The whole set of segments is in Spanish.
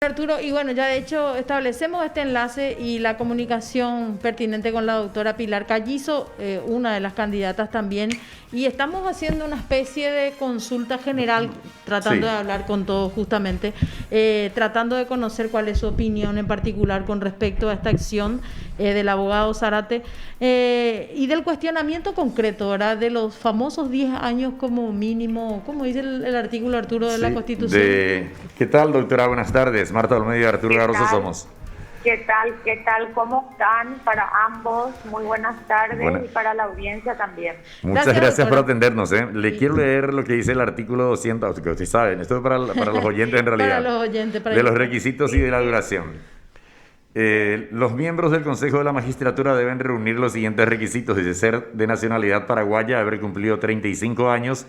Arturo, y bueno, ya de hecho establecemos este enlace y la comunicación pertinente con la doctora Pilar Callizo, una de las candidatas también, y estamos haciendo una especie de consulta general, tratando de hablar con todos justamente, tratando de conocer cuál es su opinión en particular con respecto a esta acción del abogado Zárate y del cuestionamiento concreto, ¿verdad? De los famosos 10 años como mínimo, como dice el artículo, Arturo, de la Constitución. ¿Qué tal, doctora? Buenas tardes. Marta Olmedo y Arturo Garroso somos. ¿Qué tal? ¿Qué tal? ¿Cómo están? Para ambos, muy buenas tardes y para la audiencia también. Muchas gracias por atendernos. Le quiero leer lo que dice el artículo 200, que ustedes saben, esto es para los oyentes en realidad, para los oyentes, de los requisitos y de la duración. Los miembros del Consejo de la Magistratura deben reunir los siguientes requisitos: de ser de nacionalidad paraguaya, haber cumplido 35 años,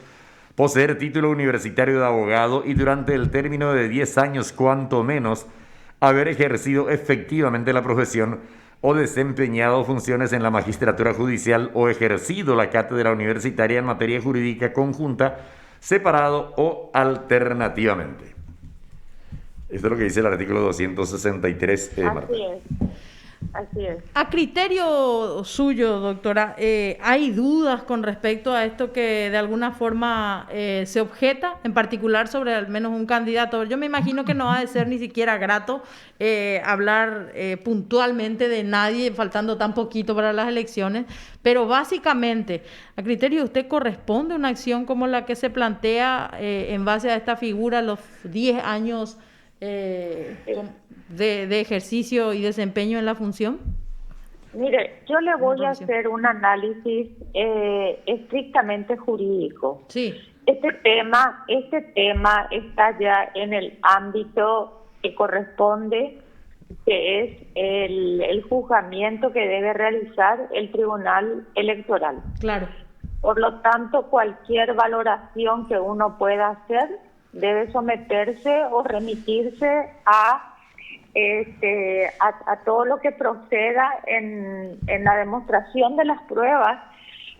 poseer título universitario de abogado y durante el término de 10 años cuanto menos haber ejercido efectivamente la profesión o desempeñado funciones en la magistratura judicial o ejercido la cátedra universitaria en materia jurídica conjunta, separado o alternativamente. Esto es lo que dice el artículo 263. Así es. A criterio suyo, doctora, ¿hay dudas con respecto a esto que de alguna forma se objeta, en particular sobre al menos un candidato? Yo me imagino que no ha de ser ni siquiera grato hablar puntualmente de nadie, faltando tan poquito para las elecciones, pero básicamente, a criterio de usted, ¿corresponde una acción como la que se plantea en base a esta figura, los 10 años de ejercicio y desempeño en la función? Mire, yo le voy a hacer un análisis estrictamente jurídico. Sí. Este tema está ya en el ámbito que corresponde, que es el juzgamiento que debe realizar el Tribunal Electoral. Claro. Por lo tanto, cualquier valoración que uno pueda hacer debe someterse o remitirse a todo lo que proceda en la demostración de las pruebas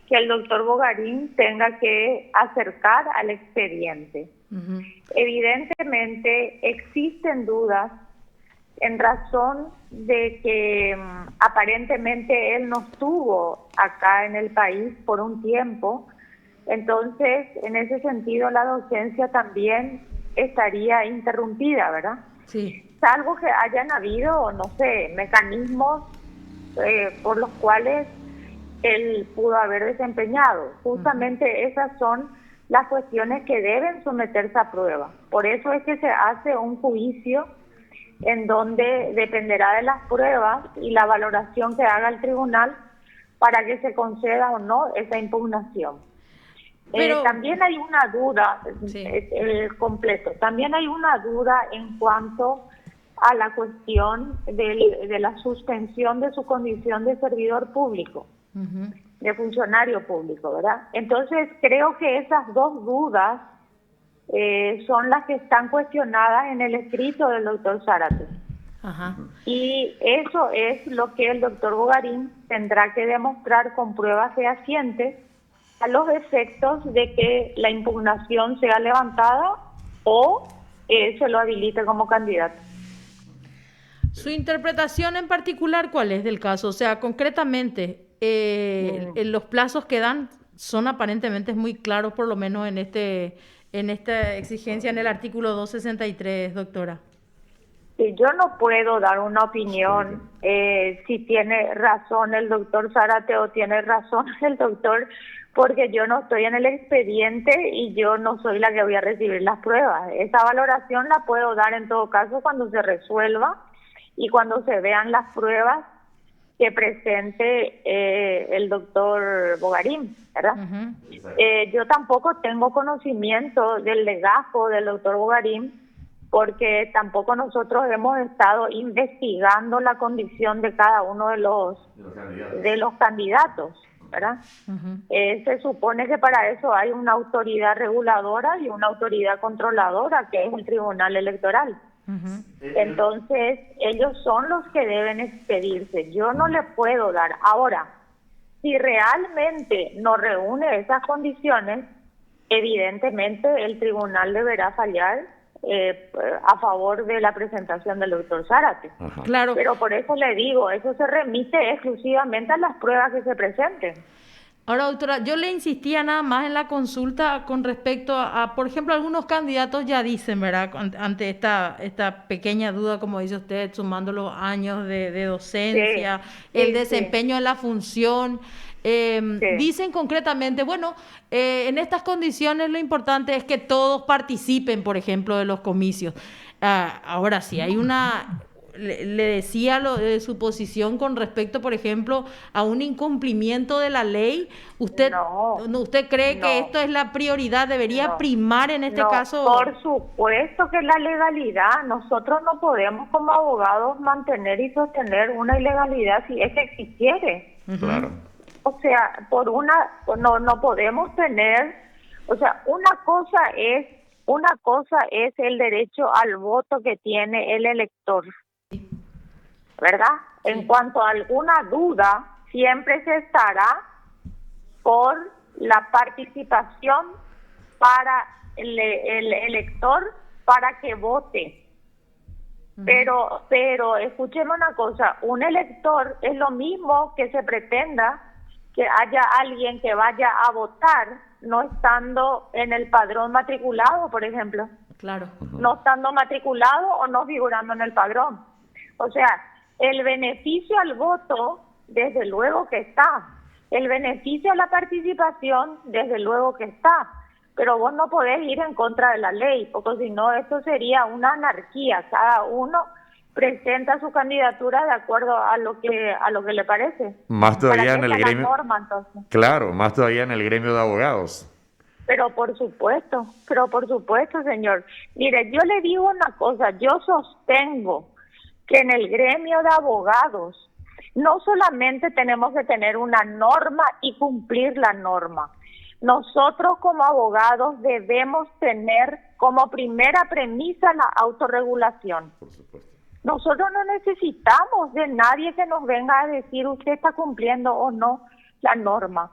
que el doctor Bogarín tenga que acercar al expediente. Uh-huh. Evidentemente existen dudas en razón de que aparentemente él no estuvo acá en el país por un tiempo. Entonces, en ese sentido, la docencia también estaría interrumpida, ¿verdad? Sí. Salvo que hayan habido, no sé, mecanismos por los cuales él pudo haber desempeñado. Justamente esas son las cuestiones que deben someterse a prueba. Por eso es que se hace un juicio en donde dependerá de las pruebas y la valoración que haga el tribunal para que se conceda o no esa impugnación. Pero también hay una duda, sí. También hay una duda en cuanto a la cuestión de la suspensión de su condición de servidor público, uh-huh, de funcionario público, ¿verdad? Entonces creo que esas dos dudas son las que están cuestionadas en el escrito del doctor Zárate. Uh-huh. Y eso es lo que el doctor Bogarín tendrá que demostrar con pruebas fehacientes a los efectos de que la impugnación sea levantada o se lo habilite como candidato. Su interpretación en particular, ¿cuál es del caso? O sea, concretamente, los plazos que dan son aparentemente muy claros, por lo menos en esta exigencia en el artículo 263, doctora. Sí, yo no puedo dar una opinión si tiene razón el doctor Zárate o tiene razón el doctor, porque yo no estoy en el expediente y yo no soy la que voy a recibir las pruebas. Esa valoración la puedo dar en todo caso cuando se resuelva y cuando se vean las pruebas que presente el doctor Bogarín, ¿verdad? Uh-huh. Yo tampoco tengo conocimiento del legajo del doctor Bogarín, porque tampoco nosotros hemos estado investigando la condición de cada uno de los candidatos, ¿verdad? Uh-huh. Se supone que para eso hay una autoridad reguladora y una autoridad controladora, que es el Tribunal Electoral. Uh-huh. Entonces, ellos son los que deben expedirse. Yo no le puedo dar. Ahora, si realmente no reúne esas condiciones, evidentemente el tribunal deberá fallar a favor de la presentación del doctor Zárate. Ajá. Claro. Pero por eso le digo, eso se remite exclusivamente a las pruebas que se presenten. Ahora, doctora, yo le insistía nada más en la consulta con respecto por ejemplo, algunos candidatos ya dicen, ¿verdad? Ante esta pequeña duda, como dice usted, sumando los años de docencia, el desempeño en la función, dicen concretamente, bueno, en estas condiciones lo importante es que todos participen, por ejemplo, de los comicios. Ahora, si hay le decía lo de su posición con respecto, por ejemplo, a un incumplimiento de la ley. ¿Usted cree que esto es la prioridad? ¿Debería primar en este caso? Por supuesto que la legalidad. Nosotros no podemos como abogados mantener y sostener una ilegalidad si es que existiere. Claro. O sea, no podemos tener, o sea, una cosa es el derecho al voto que tiene el elector, ¿verdad? Sí. En cuanto a alguna duda, siempre se estará por la participación para el elector para que vote. Pero escúcheme una cosa, un elector es lo mismo que se pretenda que haya alguien que vaya a votar no estando en el padrón matriculado, por ejemplo. Claro. No estando matriculado o no figurando en el padrón. O sea, el beneficio al voto, desde luego que está. El beneficio a la participación, desde luego que está. Pero vos no podés ir en contra de la ley, porque si no, esto sería una anarquía. Cada uno presenta su candidatura de acuerdo a lo que le parece. Más todavía en el gremio. Norma, entonces. Claro, más todavía en el gremio de abogados. Pero por supuesto, señor. Mire, yo le digo una cosa, yo sostengo que en el gremio de abogados no solamente tenemos que tener una norma y cumplir la norma. Nosotros como abogados debemos tener como primera premisa la autorregulación. Por supuesto. Nosotros no necesitamos de nadie que nos venga a decir usted está cumpliendo o no la norma.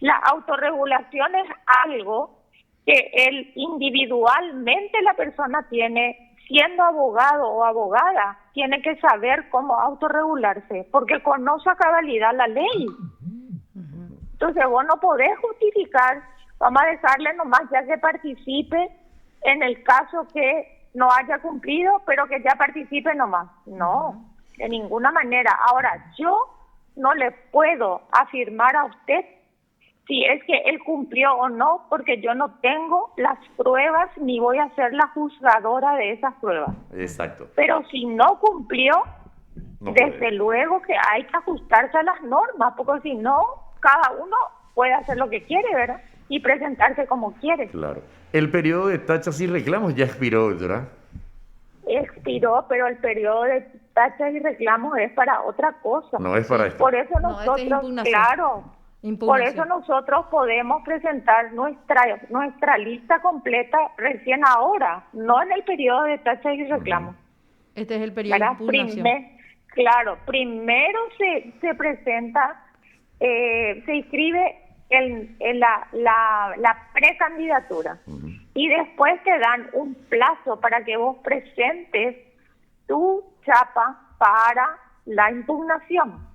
La autorregulación es algo que individualmente la persona tiene, siendo abogado o abogada, tiene que saber cómo autorregularse, porque conoce a cabalidad la ley. Entonces vos no podés justificar, vamos a dejarle nomás ya que participe en el caso que no haya cumplido, pero que ya participe nomás. No, de ninguna manera. Ahora, yo no le puedo afirmar a usted si es que él cumplió o no, porque yo no tengo las pruebas ni voy a ser la juzgadora de esas pruebas. Exacto. Pero si no cumplió, desde luego que hay que ajustarse a las normas, porque si no, cada uno puede hacer lo que quiere, ¿verdad? Y presentarse como quiere. Claro. El periodo de tachas y reclamos ya expiró, ¿verdad? Expiró, pero el periodo de tachas y reclamos es para otra cosa. No es para esto. Por eso nosotros, por eso nosotros podemos presentar nuestra lista completa recién ahora, no en el periodo de tachas y reclamos. Este es el periodo de impugnación. Primero se presenta, se inscribe en la precandidatura y después te dan un plazo para que vos presentes tu chapa para la impugnación.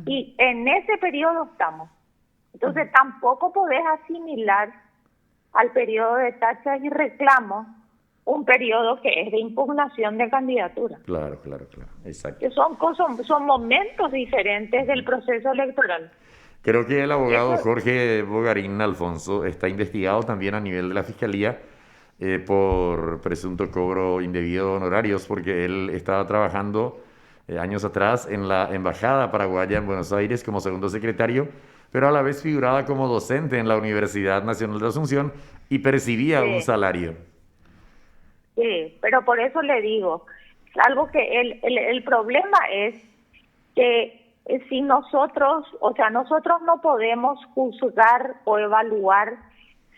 Y en ese periodo estamos. Entonces tampoco podés asimilar al periodo de tachas y reclamos un periodo que es de impugnación de candidatura. Claro, exacto. Que son momentos diferentes del proceso electoral. Creo que el abogado Jorge Bogarín Alfonso está investigado también a nivel de la Fiscalía por presunto cobro indebido de honorarios, porque él estaba trabajando años atrás en la Embajada Paraguaya en Buenos Aires como segundo secretario, pero a la vez figuraba como docente en la Universidad Nacional de Asunción y percibía un salario. Sí, pero por eso le digo, algo que el problema es que si nosotros no podemos juzgar o evaluar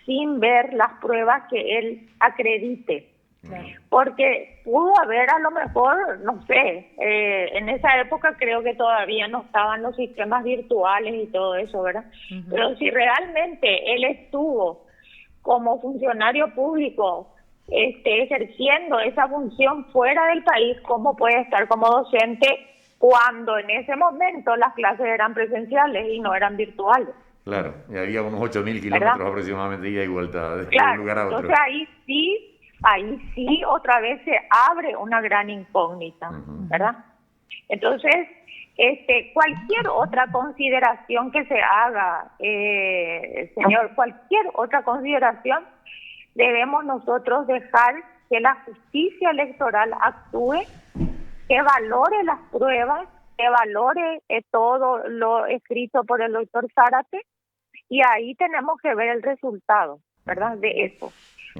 sin ver las pruebas que él acredite. Claro. Porque pudo haber a lo mejor, no sé, en esa época creo que todavía no estaban los sistemas virtuales y todo eso, ¿verdad? Pero si realmente él estuvo como funcionario público ejerciendo esa función fuera del país, ¿cómo puede estar como docente cuando en ese momento las clases eran presenciales y no eran virtuales? Claro, y había unos 8.000 kilómetros aproximadamente ida y vuelta de un lugar a otro. Entonces ahí sí otra vez se abre una gran incógnita, ¿verdad? Entonces, cualquier otra consideración que se haga, señor, cualquier otra consideración, debemos nosotros dejar que la justicia electoral actúe, que valore las pruebas, que valore todo lo escrito por el doctor Zárate, y ahí tenemos que ver el resultado, ¿verdad?, de eso.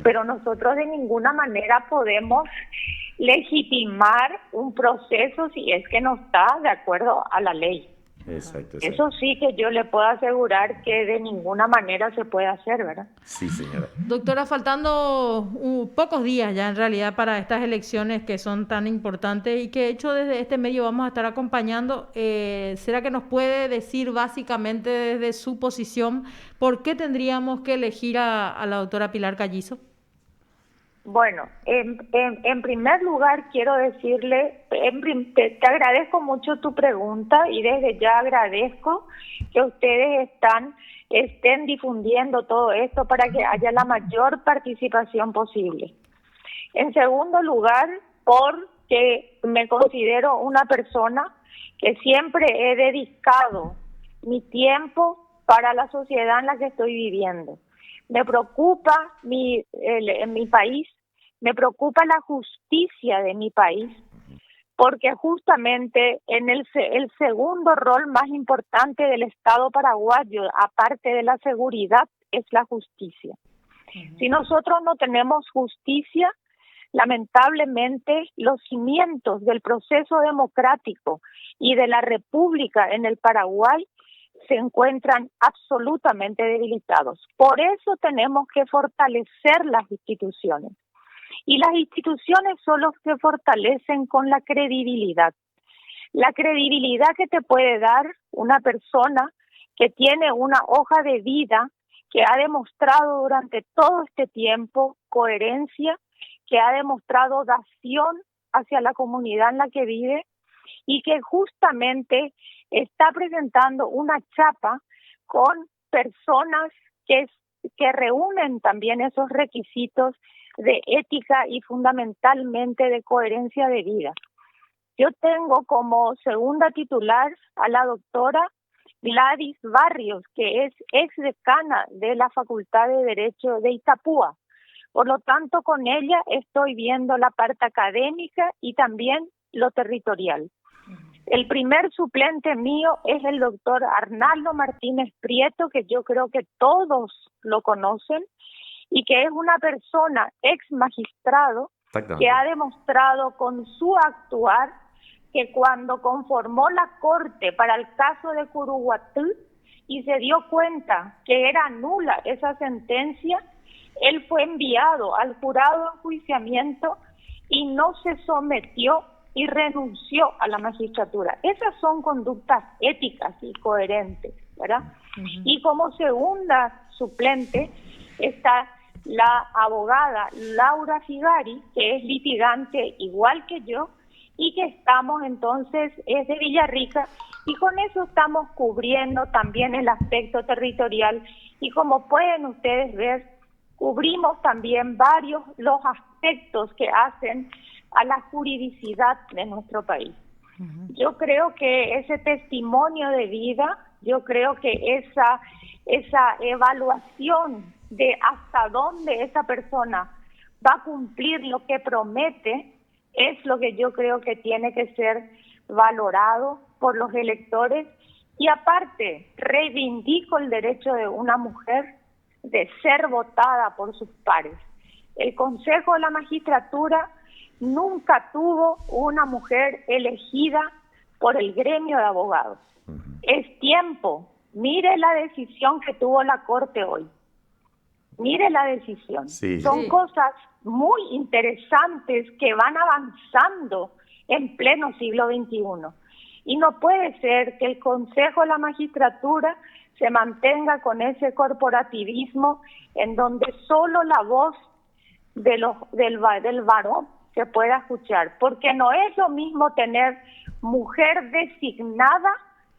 Pero nosotros de ninguna manera podemos legitimar un proceso si es que no está de acuerdo a la ley. Exacto. Eso sí que yo le puedo asegurar que de ninguna manera se puede hacer, ¿verdad? Sí, señora. Doctora, faltando pocos días ya en realidad para estas elecciones que son tan importantes y que de hecho desde este medio vamos a estar acompañando, ¿será que nos puede decir básicamente desde su posición por qué tendríamos que elegir a la doctora Pilar Callizo? Bueno, en primer lugar quiero decirle, te agradezco mucho tu pregunta y desde ya agradezco que ustedes estén difundiendo todo esto para que haya la mayor participación posible. En segundo lugar, porque me considero una persona que siempre he dedicado mi tiempo para la sociedad en la que estoy viviendo. Me preocupa mi país, me preocupa la justicia de mi país, porque justamente en el segundo rol más importante del Estado paraguayo, aparte de la seguridad, es la justicia. Si nosotros no tenemos justicia, lamentablemente los cimientos del proceso democrático y de la república en el Paraguay se encuentran absolutamente debilitados. Por eso tenemos que fortalecer las instituciones. Y las instituciones solo se fortalecen con la credibilidad. La credibilidad que te puede dar una persona que tiene una hoja de vida, que ha demostrado durante todo este tiempo coherencia, que ha demostrado dación hacia la comunidad en la que vive y que justamente está presentando una chapa con personas que reúnen también esos requisitos de ética y fundamentalmente de coherencia de vida. Yo tengo como segunda titular a la doctora Gladys Barrios, que es exdecana de la Facultad de Derecho de Itapúa. Por lo tanto, con ella estoy viendo la parte académica y también lo territorial. El primer suplente mío es el doctor Arnaldo Martínez Prieto, que yo creo que todos lo conocen, y que es una persona ex magistrado que ha demostrado con su actuar que cuando conformó la corte para el caso de Curuguatú y se dio cuenta que era nula esa sentencia, él fue enviado al jurado de enjuiciamiento y no se sometió y renunció a la magistratura. Esas son conductas éticas y coherentes, ¿verdad? Y como segunda suplente está la abogada Laura Figari, que es litigante igual que yo, y que estamos entonces, es de Villarrica, y con eso estamos cubriendo también el aspecto territorial, y como pueden ustedes ver, cubrimos también varios los aspectos que hacen a la juridicidad de nuestro país. Yo creo que ese testimonio de vida, yo creo que esa evaluación de hasta dónde esa persona va a cumplir lo que promete, es lo que yo creo que tiene que ser valorado por los electores. Y aparte, reivindico el derecho de una mujer de ser votada por sus pares. El Consejo de la Magistratura nunca tuvo una mujer elegida por el gremio de abogados. Es tiempo. Mire la decisión que tuvo la Corte hoy. Mire la decisión. Son cosas muy interesantes que van avanzando en pleno siglo XXI. Y no puede ser que el Consejo de la Magistratura se mantenga con ese corporativismo en donde solo la voz del varón que pueda escuchar, porque no es lo mismo tener mujer designada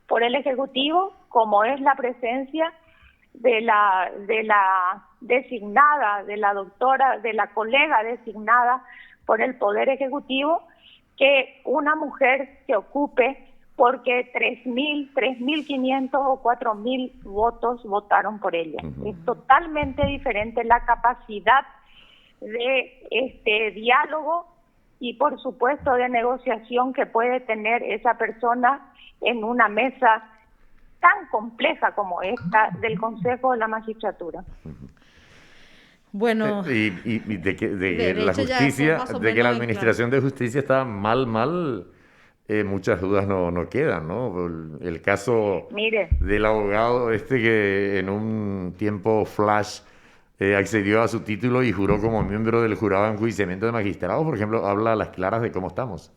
por el Ejecutivo como es la presencia de la designada, de la doctora, de la colega designada por el Poder Ejecutivo, que una mujer que ocupe porque 3.500 o 4.000 votos votaron por ella. Es totalmente diferente la capacidad de diálogo y por supuesto de negociación que puede tener esa persona en una mesa tan compleja como esta del Consejo de la Magistratura. Bueno, y de que la justicia, de que la administración de justicia está mal, muchas dudas no quedan, ¿no? El caso Mire, del abogado que en un tiempo flash accedió a su título y juró como miembro del jurado de enjuiciamiento de magistrados, por ejemplo, habla a las claras de cómo estamos.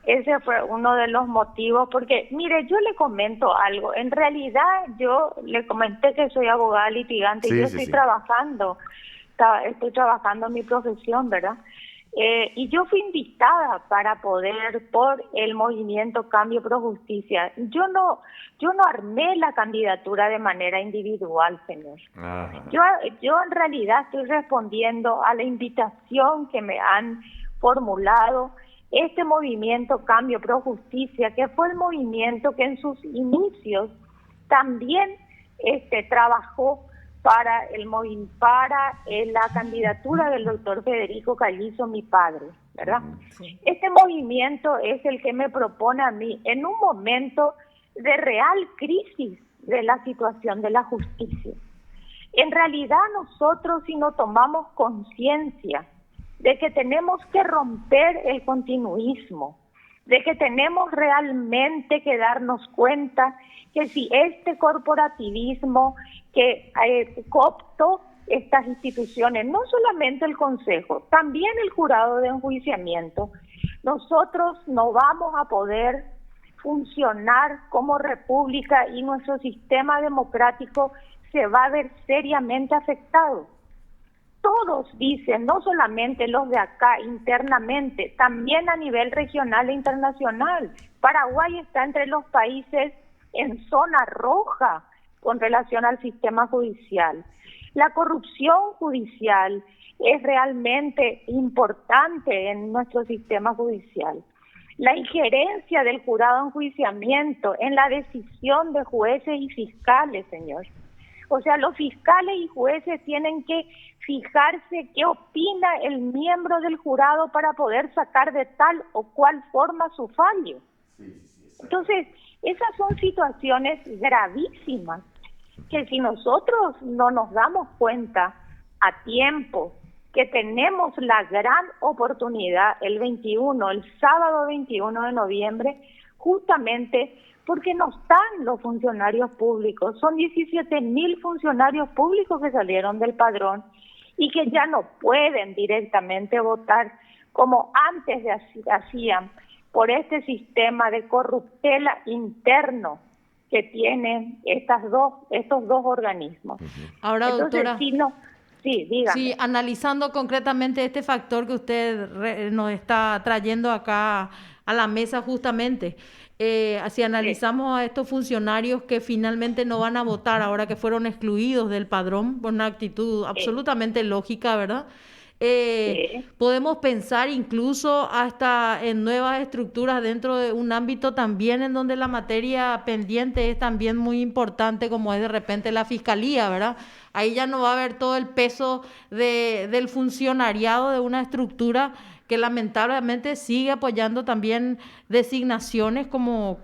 ese fue uno de los motivos, porque, mire, yo le comento algo. En realidad, yo le comenté que soy abogada litigante y yo estoy trabajando en mi profesión, ¿verdad? Y yo fui invitada para poder, por el movimiento Cambio Pro Justicia. Yo no armé la candidatura de manera individual, señor. Yo en realidad estoy respondiendo a la invitación que me han formulado este movimiento Cambio Pro Justicia, que fue el movimiento que en sus inicios también trabajó para la candidatura del doctor Federico Callizo, mi padre, ¿verdad? Sí. Este movimiento es el que me propone a mí en un momento de real crisis de la situación de la justicia. En realidad nosotros, si no tomamos conciencia de que tenemos que romper el continuismo, de que tenemos realmente que darnos cuenta que si este corporativismo que cooptó estas instituciones, no solamente el Consejo, también el jurado de enjuiciamiento, nosotros no vamos a poder funcionar como república y nuestro sistema democrático se va a ver seriamente afectado. Todos dicen, no solamente los de acá internamente, también a nivel regional e internacional. Paraguay está entre los países en zona roja con relación al sistema judicial. La corrupción judicial es realmente importante en nuestro sistema judicial. La injerencia del jurado de enjuiciamiento en la decisión de jueces y fiscales, señor. O sea, los fiscales y jueces tienen que fijarse qué opina el miembro del jurado para poder sacar de tal o cual forma su fallo. Entonces, esas son situaciones gravísimas que si nosotros no nos damos cuenta a tiempo que tenemos la gran oportunidad el sábado 21 de noviembre, justamente porque no están los funcionarios públicos. Son 17.000 funcionarios públicos que salieron del padrón y que ya no pueden directamente votar como antes hacían por este sistema de corruptela interno que tienen estos dos organismos. Ahora, entonces, doctora, sí, dígame. Sí, analizando concretamente este factor que usted nos está trayendo acá a la mesa justamente, si analizamos a estos funcionarios que finalmente no van a votar ahora que fueron excluidos del padrón por una actitud absolutamente lógica, ¿verdad? Podemos pensar incluso hasta en nuevas estructuras dentro de un ámbito también en donde la materia pendiente es también muy importante, como es de repente la fiscalía, ¿verdad? Ahí ya no va a haber todo el peso del funcionariado de una estructura que lamentablemente sigue apoyando también designaciones como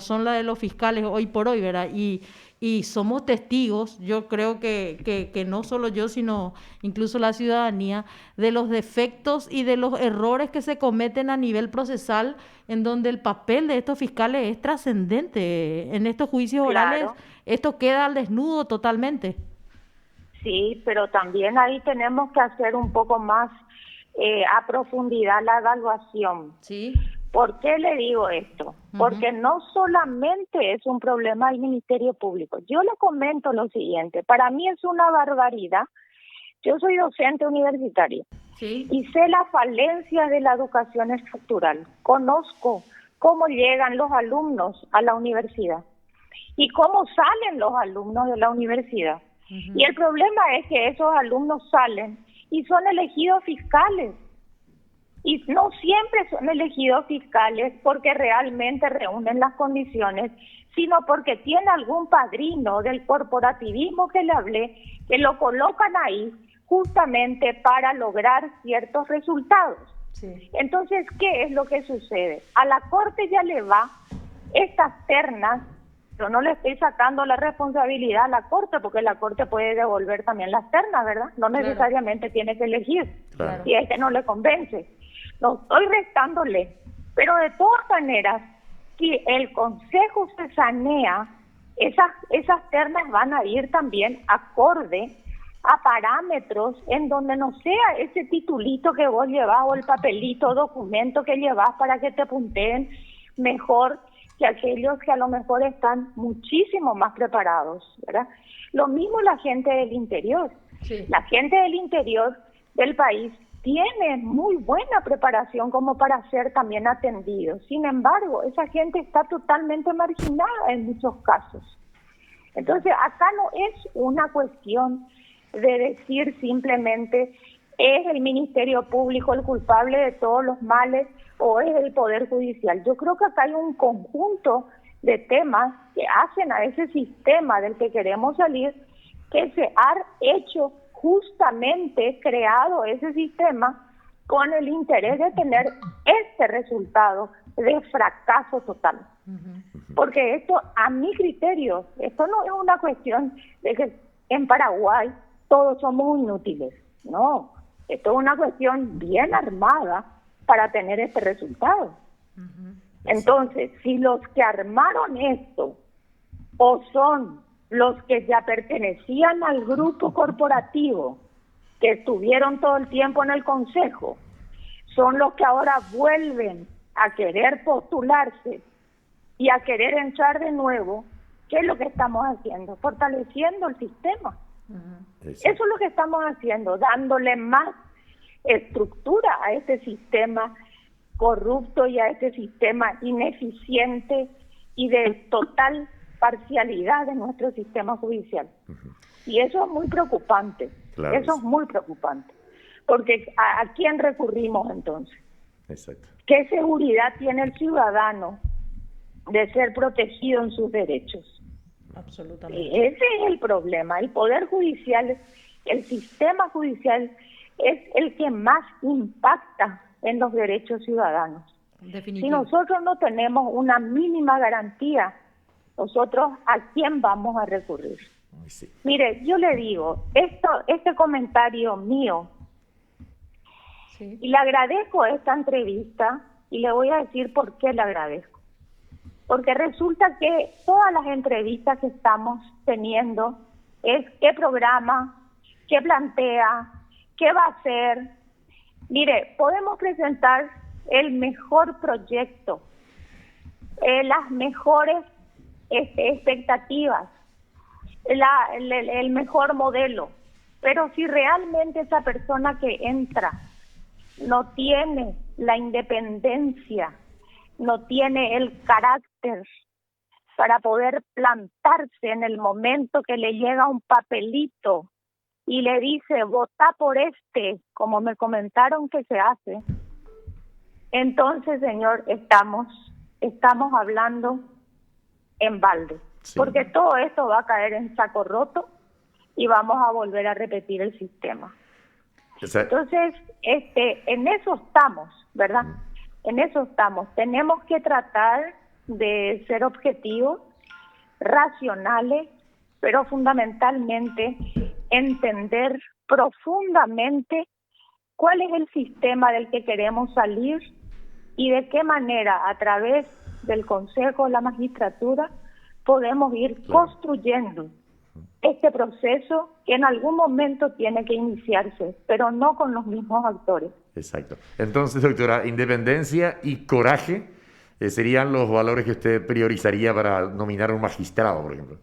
son las de los fiscales hoy por hoy, ¿verdad? Y somos testigos, yo creo que no solo yo, sino incluso la ciudadanía, de los defectos y de los errores que se cometen a nivel procesal, en donde el papel de estos fiscales es trascendente. En estos juicios orales, esto queda al desnudo totalmente. Sí, pero también ahí tenemos que hacer un poco más a profundidad la evaluación. Sí. ¿Por qué le digo esto? Porque no solamente es un problema del Ministerio Público. Yo le comento lo siguiente, para mí es una barbaridad Yo soy docente universitaria Sí. y sé las falencias de la educación estructural. Conozco cómo llegan los alumnos a la universidad y cómo salen los alumnos de la universidad. Y el problema es que esos alumnos salen y son elegidos fiscales. Y no siempre son elegidos fiscales porque realmente reúnen las condiciones, sino porque tiene algún padrino del corporativismo que le hablé, que lo colocan ahí justamente para lograr ciertos resultados. Sí. Entonces, ¿qué es lo que sucede? A la Corte ya le va estas ternas. Yo no le estoy sacando la responsabilidad a la Corte, porque la Corte puede devolver también las ternas, ¿verdad? No necesariamente tiene que elegir, Claro. si es que no le convence. No estoy restándole, pero de todas maneras, si el Consejo se sanea, esas ternas van a ir también acorde a parámetros en donde no sea ese titulito que vos llevas o el papelito, documento que llevas para que te punteen mejor que aquellos que a lo mejor están muchísimo más preparados, ¿verdad? Lo mismo la gente del interior. Sí. La gente del interior del país tiene muy buena preparación como para ser también atendidos. Sin embargo, esa gente está totalmente marginada en muchos casos. Entonces, acá no es una cuestión de decir simplemente es el Ministerio Público el culpable de todos los males o es el Poder Judicial. Yo creo que acá hay un conjunto de temas que hacen a ese sistema del que queremos salir, que se ha hecho justamente creado ese sistema con el interés de tener este resultado de fracaso total. Porque esto, a mi criterio, esto no es una cuestión de que en Paraguay todos somos inútiles. No, esto es una cuestión bien armada para tener este resultado. Entonces, si los que armaron esto o son los que ya pertenecían al grupo corporativo, que estuvieron todo el tiempo en el Consejo, son los que ahora vuelven a querer postularse y a querer entrar de nuevo, ¿qué es lo que estamos haciendo? Fortaleciendo el sistema. Eso es lo que estamos haciendo, dándole más estructura a este sistema corrupto y a este sistema ineficiente y de total parcialidad de nuestro sistema judicial. Y eso es muy preocupante, Claro, eso es muy preocupante, porque ¿a quién recurrimos entonces? Exacto. ¿Qué seguridad tiene el ciudadano de ser protegido en sus derechos? Absolutamente. Ese es el problema. El Poder Judicial, el sistema judicial es el que más impacta en los derechos ciudadanos. Definitivo. Si nosotros no tenemos una mínima garantía, nosotros ¿a quién vamos a recurrir? Sí. Mire, yo le digo, este comentario mío, Sí. y le agradezco esta entrevista, y le voy a decir por qué le agradezco. Porque resulta que todas las entrevistas que estamos teniendo es qué programa, qué plantea, qué va a hacer. Mire, podemos presentar el mejor proyecto, las mejores expectativas, el mejor modelo, pero si realmente esa persona que entra no tiene la independencia, no tiene el carácter para poder plantarse en el momento que le llega un papelito y le dice, vota por este, como me comentaron que se hace, entonces, señor, estamos hablando en balde, Sí. porque todo esto va a caer en saco roto y vamos a volver a repetir el sistema. Entonces, en eso estamos, ¿verdad? En eso estamos. Tenemos que tratar de ser objetivos, racionales, pero fundamentalmente entender profundamente cuál es el sistema del que queremos salir y de qué manera, a través del Consejo de la Magistratura, podemos ir construyendo este proceso que en algún momento tiene que iniciarse, pero no con los mismos actores. Exacto. Entonces, doctora, independencia y coraje serían los valores que usted priorizaría para nominar a un magistrado, por ejemplo.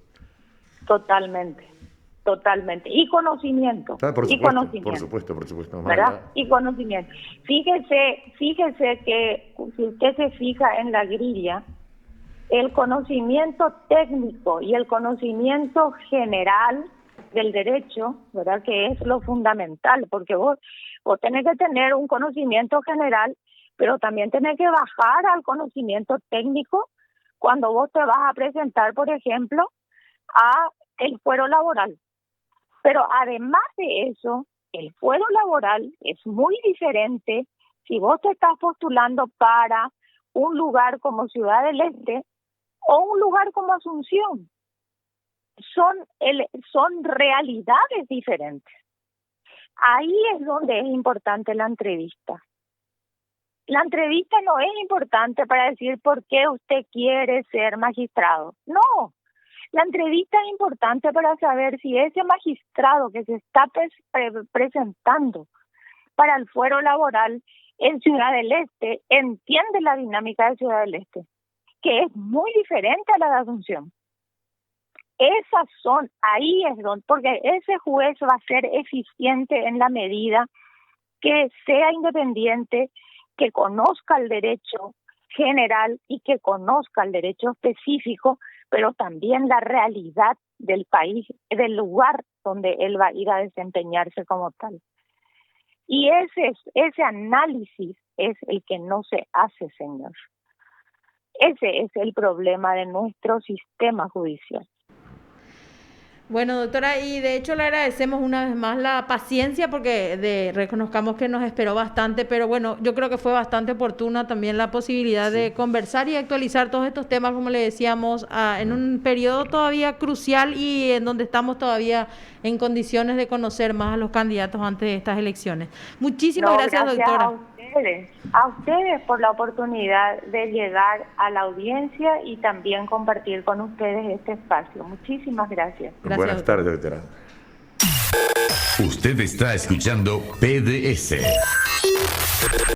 Totalmente, totalmente. Y conocimiento. Por y supuesto, conocimiento. por supuesto. ¿Verdad? Y conocimiento. Fíjese que si usted se fija en la grilla, el conocimiento técnico y el conocimiento general del derecho, ¿verdad? Que es lo fundamental, porque vos tenés que tener un conocimiento general, pero también tenés que bajar al conocimiento técnico cuando vos te vas a presentar, por ejemplo, a el fuero laboral. Pero además de eso, el fuero laboral es muy diferente si vos te estás postulando para un lugar como Ciudad del Este o un lugar como Asunción. Son realidades diferentes. Ahí es donde es importante la entrevista. La entrevista no es importante para decir por qué usted quiere ser magistrado. No, la entrevista es importante para saber si ese magistrado que se está presentando para el fuero laboral en Ciudad del Este entiende la dinámica de Ciudad del Este, que es muy diferente a la de Asunción. Ahí es donde, porque ese juez va a ser eficiente en la medida que sea independiente, que conozca el derecho general y que conozca el derecho específico, pero también la realidad del país, del lugar donde él va a ir a desempeñarse como tal. Y ese análisis es el que no se hace, señor. Ese es el problema de nuestro sistema judicial. Bueno, doctora, y de hecho le agradecemos una vez más la paciencia porque reconozcamos que nos esperó bastante, pero bueno, yo creo que fue bastante oportuna también la posibilidad de conversar y actualizar todos estos temas, como le decíamos, en un periodo todavía crucial y en donde estamos todavía en condiciones de conocer más a los candidatos antes de estas elecciones. Muchísimas gracias, doctora. A ustedes por la oportunidad de llegar a la audiencia y también compartir con ustedes este espacio. Muchísimas gracias. Buenas tardes, doctora. Usted está escuchando PDS.